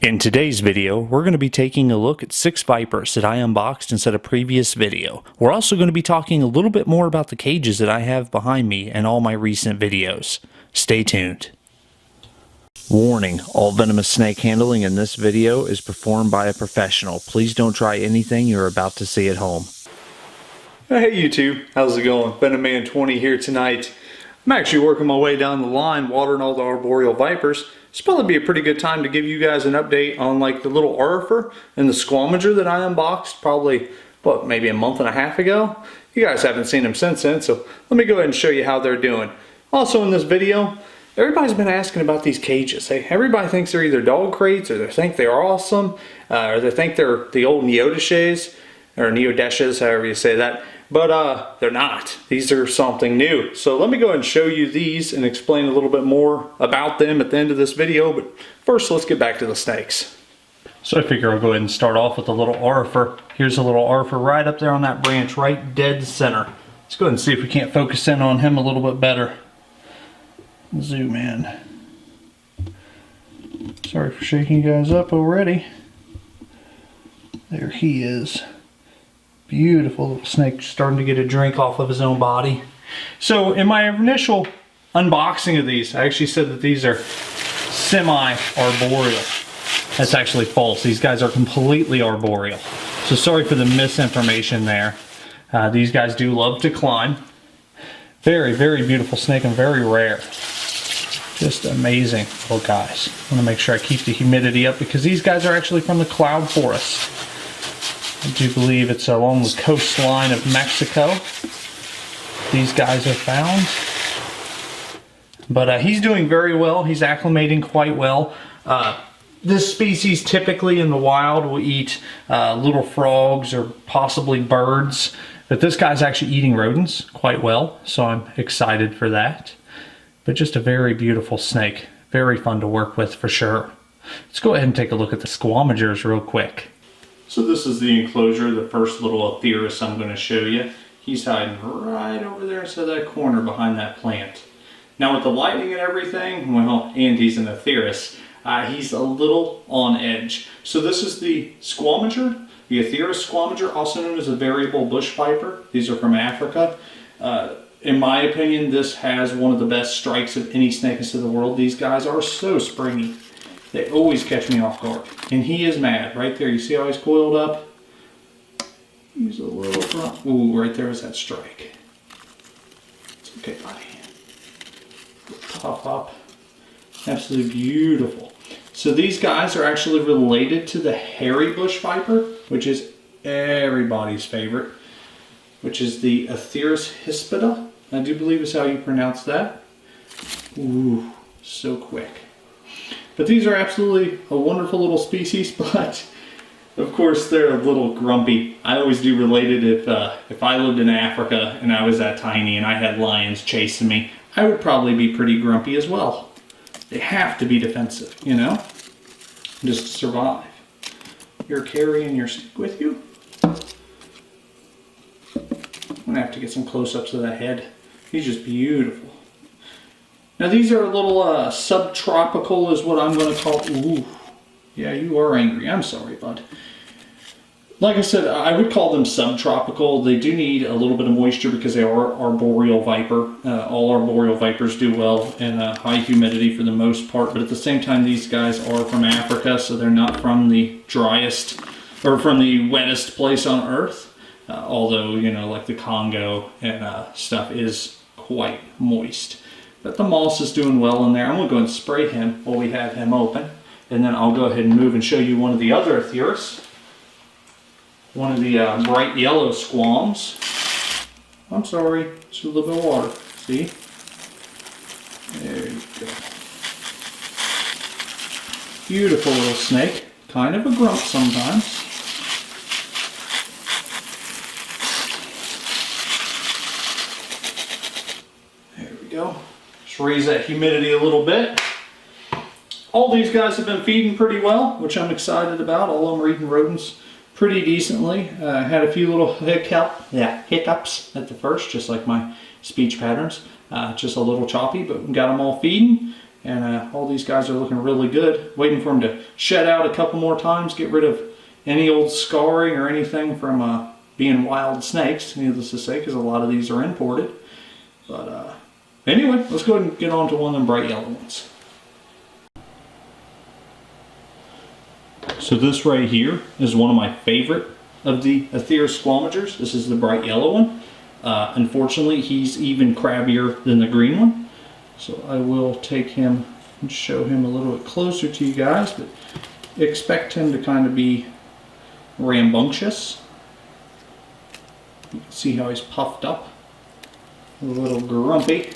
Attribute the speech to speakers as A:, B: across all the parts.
A: In today's video, we're going to be taking a look at 6 vipers that I unboxed inside a previous video. We're also going to be talking a little bit more about the cages that I have behind me in all my recent videos. Stay tuned. Warning, all venomous snake handling in this video is performed by a professional. Please don't try anything you're about to see at home.
B: Hey YouTube, how's it going? Venomman20 here tonight. I'm actually working my way down the line watering all the arboreal vipers. It's probably be a pretty good time to give you guys an update on like the little arifer and the squamager that I unboxed probably, what, maybe a month and a half ago? You guys haven't seen them since then, so let me go ahead and show you how they're doing. Also in this video, everybody's been asking about these cages. Hey, everybody thinks they're either dog crates, or they think they're awesome, or they think they're the old neodeshes, or neodeshes, however you say that. But they're not. These are something new. So let me go ahead and show you these and explain a little bit more about them at the end of this video. But first, let's get back to the snakes. So I figure I'll go ahead and start off with a little arifer. Here's a little arifer right up there on that branch, right dead center. Let's go ahead and see if we can't focus in on him a little bit better. Zoom in. Sorry for shaking you guys up already. There he is. Beautiful little snake, starting to get a drink off of his own body. So in my initial unboxing of these, I actually said that these are semi-arboreal. That's actually false. These guys are completely arboreal. So sorry for the misinformation there. These guys do love to climb. Very, very beautiful snake and very rare. Just amazing little guys. I want to make sure I keep the humidity up because these guys are actually from the cloud forest. I do believe it's along the coastline of Mexico. These guys are found. But he's doing very well. He's acclimating quite well. This species typically in the wild will eat little frogs or possibly birds. But this guy's actually eating rodents quite well. So I'm excited for that. But just a very beautiful snake. Very fun to work with for sure. Let's go ahead and take a look at the squamagers real quick. So this is the enclosure, the first little Atheris I'm going to show you. He's hiding right over there inside that corner behind that plant. Now with the lighting and everything, well, and he's an Atheris, he's a little on edge. So this is the squamager, the Atheris squamager, also known as a variable bush viper. These are from Africa. In my opinion, this has one of the best strikes of any snake in the world. These guys are so springy. They always catch me off guard. And he is mad. Right there. You see how he's coiled up? He's a little front. Ooh, right there is that strike. It's okay, buddy. Pop up. Absolutely beautiful. So these guys are actually related to the hairy bush viper, which is everybody's favorite, which is the Atheris hispida. I do believe is how you pronounce that. Ooh, so quick. But these are absolutely a wonderful little species, but of course they're a little grumpy. I always do relate it if I lived in Africa and I was that tiny and I had lions chasing me, I would probably be pretty grumpy as well. They have to be defensive, you know, just to survive. You're carrying your stick with you. I'm gonna have to get some close-ups of that head. He's just beautiful. Now these are a little subtropical is what I'm going to call. Ooh, yeah, you are angry. I'm sorry, bud. Like I said, I would call them subtropical. They do need a little bit of moisture because they are arboreal viper. All arboreal vipers do well in high humidity for the most part, but at the same time these guys are from Africa, so they're not from the driest or from the wettest place on earth. Although, you know, like the Congo and stuff is quite moist. But the moss is doing well in there. I'm going to go and spray him while we have him open. And then I'll go ahead and move and show you one of the other Atheris. One of the bright yellow squams. I'm sorry, just a little bit of water. See? There you go. Beautiful little snake. Kind of a grump sometimes. There we go. Raise that humidity a little bit. All these guys have been feeding pretty well, which I'm excited about. All of them are eating rodents pretty decently. Had a few little hiccups at the first, just like my speech patterns. Just a little choppy, but got them all feeding. And all these guys are looking really good. Waiting for them to shed out a couple more times, get rid of any old scarring or anything from being wild snakes, needless to say, because a lot of these are imported. But anyway, let's go ahead and get on to one of them bright yellow ones. So this right here is one of my favorite of the Aetherius squamigers. This is the bright yellow one. Unfortunately, he's even crabbier than the green one. So I will take him and show him a little bit closer to you guys, but expect him to kind of be rambunctious. You can see how he's puffed up, a little grumpy.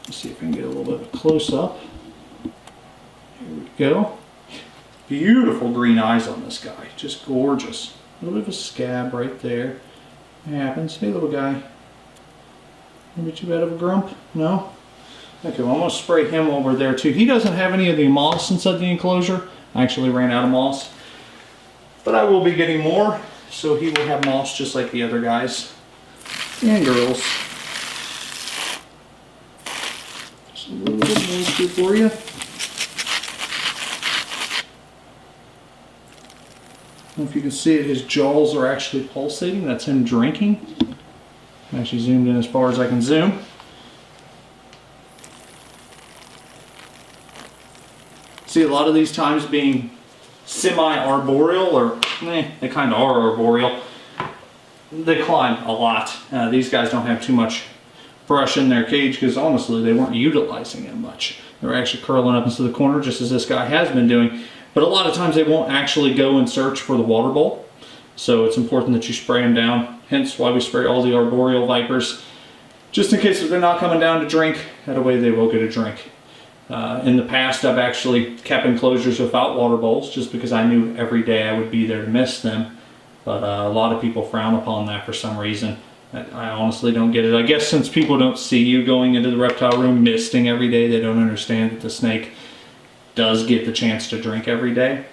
B: Let's see if we can get a little bit of a close up. Here we go. Beautiful green eyes on this guy, just gorgeous. A little bit of a scab right there. It happens. Hey, little guy. Maybe too bad of a grump? No? Okay, well, I'm going to spray him over there too. He doesn't have any of the moss inside the enclosure. I actually ran out of moss. But I will be getting more, so he will have moss just like the other guys and girls. Just a little bit more for you. I don't know if you can see it, his jaws are actually pulsating. That's him drinking. I actually zoomed in as far as I can zoom. See, a lot of these times being semi-arboreal, or they kind of are arboreal, they climb a lot. These guys don't have too much brush in their cage because honestly they weren't utilizing it much. They're actually curling up into the corner just as this guy has been doing. But a lot of times they won't actually go and search for the water bowl. So it's important that you spray them down. Hence why we spray all the arboreal vipers. Just in case if they're not coming down to drink, that way they will get a drink. In the past I've actually kept enclosures without water bowls just because I knew every day I would be there to miss them. But a lot of people frown upon that for some reason. I honestly don't get it. I guess since people don't see you going into the reptile room misting every day, they don't understand that the snake does get the chance to drink every day.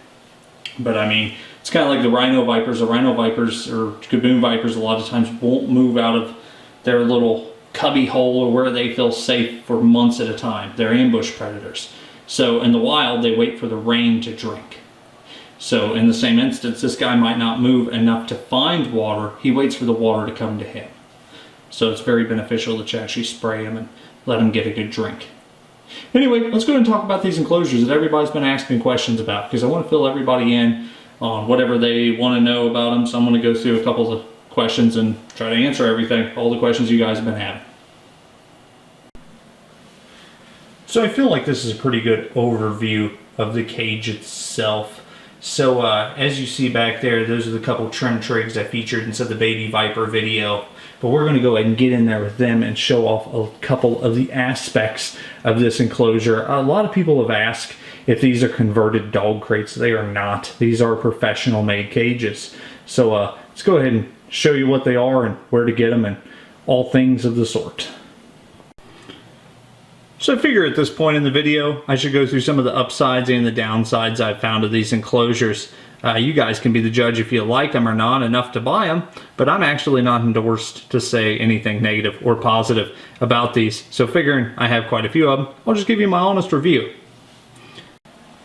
B: But I mean, it's kind of like the rhino vipers. The rhino vipers or gaboon vipers a lot of times won't move out of their little cubby hole or where they feel safe for months at a time. They're ambush predators. So in the wild, they wait for the rain to drink. So in the same instance, this guy might not move enough to find water. He waits for the water to come to him. So it's very beneficial that you actually spray him and let him get a good drink. Anyway, let's go ahead and talk about these enclosures that everybody's been asking questions about, because I want to fill everybody in on whatever they want to know about them. So I'm going to go through a couple of questions and try to answer everything, all the questions you guys have been having. So I feel like this is a pretty good overview of the cage itself. So as you see back there, those are the couple trim trigs I featured inside the baby viper video. But we're going to go ahead and get in there with them and show off a couple of the aspects of this enclosure. A lot of people have asked if these are converted dog crates. They are not. These are professional made cages. So let's go ahead and show you what they are and where to get them and all things of the sort. So I figure at this point in the video, I should go through some of the upsides and the downsides I've found of these enclosures. You guys can be the judge if you like them or not enough to buy them, but I'm actually not endorsed to say anything negative or positive about these. So figuring I have quite a few of them, I'll just give you my honest review.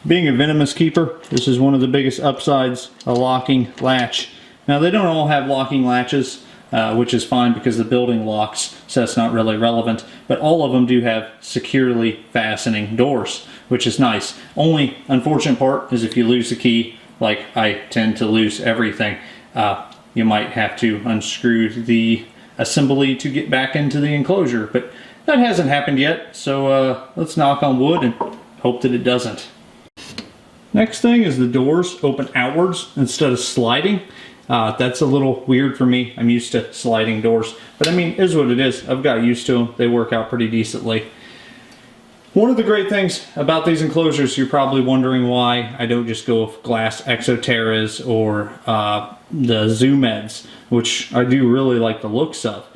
B: Being a venomous keeper, this is one of the biggest upsides, a locking latch. Now they don't all have locking latches, which is fine because the building locks, so that's not really relevant. But all of them do have securely fastening doors, which is nice. Only unfortunate part is if you lose the key, like I tend to lose everything, you might have to unscrew the assembly to get back into the enclosure. But that hasn't happened yet, so let's knock on wood and hope that it doesn't. Next thing is the doors open outwards instead of sliding. That's a little weird for me. I'm used to sliding doors, but I mean, it is what it is. I've got used to them. They work out pretty decently. One of the great things about these enclosures, you're probably wondering why I don't just go with glass Exoterras or the Zoomeds, which I do really like the looks of.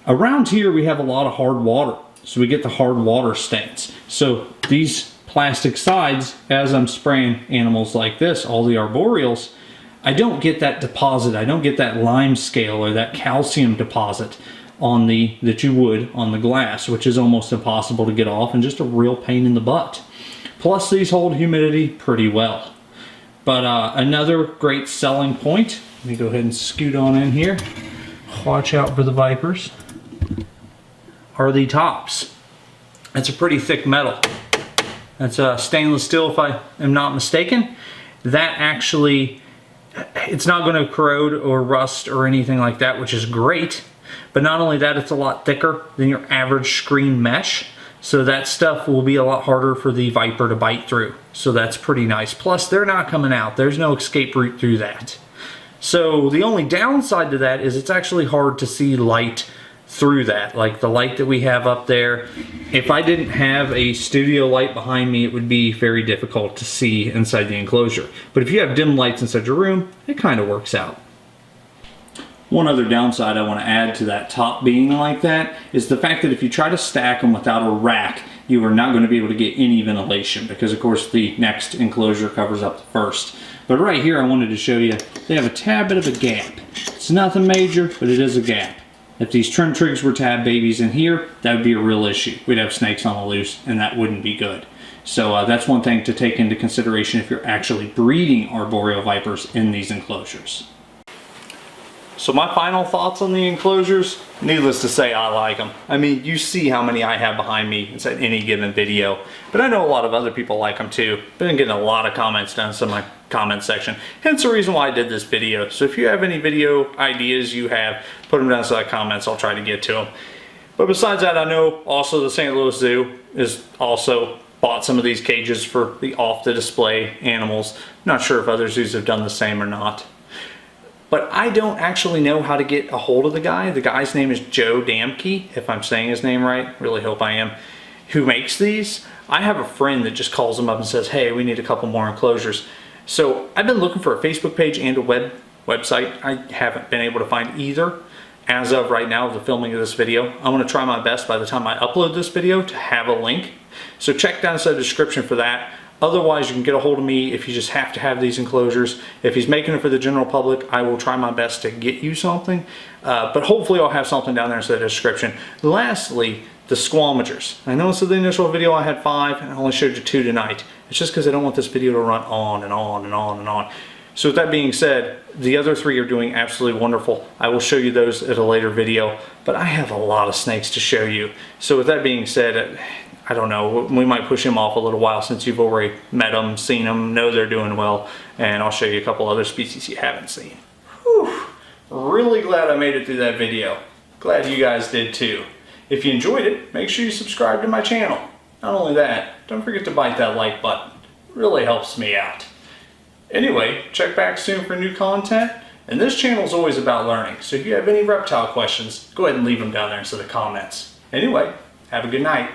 B: Around here, we have a lot of hard water, so we get the hard water stains. So these plastic sides, as I'm spraying animals like this, all the arboreals, I don't get that deposit. I don't get that lime scale or that calcium deposit on that you would on the glass, which is almost impossible to get off and just a real pain in the butt. Plus these hold humidity pretty well. But another great selling point, let me go ahead and scoot on in here. Watch out for the vipers. Are the tops. It's a pretty thick metal. That's stainless steel if I am not mistaken. That actually, it's not going to corrode or rust or anything like that, which is great. But not only that, it's a lot thicker than your average screen mesh. So that stuff will be a lot harder for the Viper to bite through. So that's pretty nice. Plus, they're not coming out. There's no escape route through that. So the only downside to that is it's actually hard to see light through that. Like the light that we have up there, if I didn't have a studio light behind me, it would be very difficult to see inside the enclosure. But if you have dim lights inside your room, it kind of works out. One other downside I want to add to that top being like that is the fact that if you try to stack them without a rack, you are not going to be able to get any ventilation because of course the next enclosure covers up the first. But right here I wanted to show you they have a tad bit of a gap. It's nothing major, but it is a gap. If these trim trigs were to have babies in here, that would be a real issue. We'd have snakes on the loose and that wouldn't be good. So that's one thing to take into consideration if you're actually breeding arboreal vipers in these enclosures. So my final thoughts on the enclosures, needless to say, I like them. I mean, you see how many I have behind me inside any given video, but I know a lot of other people like them too. Been getting a lot of comments down in my comment section, hence the reason why I did this video. So if you have any video ideas you have, put them down in the comments, I'll try to get to them. But besides that, I know also the St. Louis Zoo is also bought some of these cages for the off the display animals. Not sure if other zoos have done the same or not. But I don't actually know how to get a hold of the guy. The guy's name is Joe Damke, if I'm saying his name right, really hope I am, who makes these. I have a friend that just calls him up and says, hey, we need a couple more enclosures. So I've been looking for a Facebook page and a website. I haven't been able to find either as of right now of the filming of this video. I'm going to try my best by the time I upload this video to have a link. So check down in the description for that. Otherwise, you can get a hold of me if you just have to have these enclosures. If he's making it for the general public, I will try my best to get you something. But hopefully I'll have something down there in the description. Lastly, the squamagers. I know this is the initial video I had 5 and I only showed you 2 tonight. It's just because I don't want this video to run on and on and on and on. So with that being said, the other 3 are doing absolutely wonderful. I will show you those at a later video, but I have a lot of snakes to show you. So with that being said, I don't know, we might push him off a little while since you've already met them, seen them, know they're doing well, and I'll show you a couple other species you haven't seen. Whew. Really glad I made it through that video. Glad you guys did too. If you enjoyed it, make sure you subscribe to my channel. Not only that, don't forget to bite that like button. It really helps me out. Anyway, check back soon for new content, and this channel is always about learning, so if you have any reptile questions, go ahead and leave them down there in the comments. Anyway, have a good night.